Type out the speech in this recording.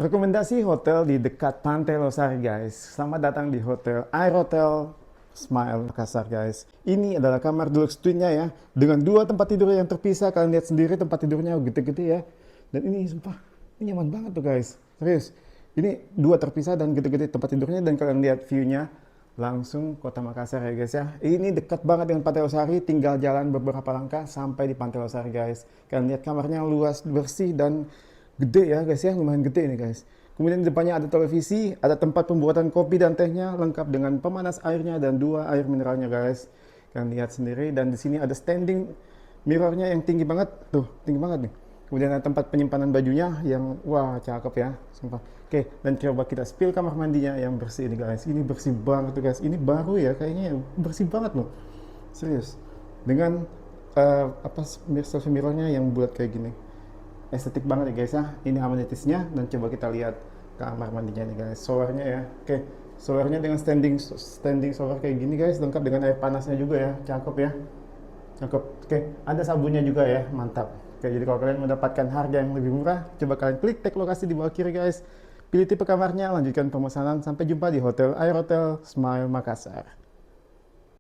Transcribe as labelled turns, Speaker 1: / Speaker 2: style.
Speaker 1: Rekomendasi hotel di dekat Pantai Losari guys. Selamat datang di Hotel Air Hotel Smile Makassar guys. Ini adalah kamar deluxe twinnya ya. Dengan dua tempat tidur yang terpisah. Kalian lihat sendiri tempat tidurnya gede-gede ya. Dan ini sumpah, ini nyaman banget tuh guys. Serius. Ini dua terpisah dan gede-gede tempat tidurnya. Dan kalian lihat view-nya langsung kota Makassar ya guys ya. Ini dekat banget dengan Pantai Losari. Tinggal jalan beberapa langkah sampai di Pantai Losari guys. Kalian lihat kamarnya luas, bersih dan gede ya guys ya, lumayan gede ini guys. Kemudian di depannya ada televisi, ada tempat pembuatan kopi dan tehnya lengkap dengan pemanas airnya dan dua air mineralnya guys. Kalian lihat sendiri dan di sini ada standing mirrornya yang tinggi banget, tuh tinggi banget nih. Kemudian ada tempat penyimpanan bajunya yang wah cakep ya, sumpah. Oke, dan coba kita spill kamar mandinya yang bersih ini guys. Ini bersih banget tuh guys. Ini baru ya kayaknya bersih banget loh. Serius. Dengan selfie mirrornya yang bulat kayak gini. Estetik banget ya guys ya. Ini amenitiesnya dan coba kita lihat kamar mandinya nih guys. Showernya ya. Oke, showernya dengan standing shower kayak gini guys, lengkap dengan air panasnya juga ya. Cakep ya. Cakep. Oke, ada sabunnya juga ya. Mantap. Oke, jadi kalau kalian mendapatkan harga yang lebih murah, coba kalian klik tag lokasi di bawah kiri guys. Pilih tipe kamarnya, lanjutkan pemesanan. Sampai jumpa di Hotel Air Hotel Smile Makassar.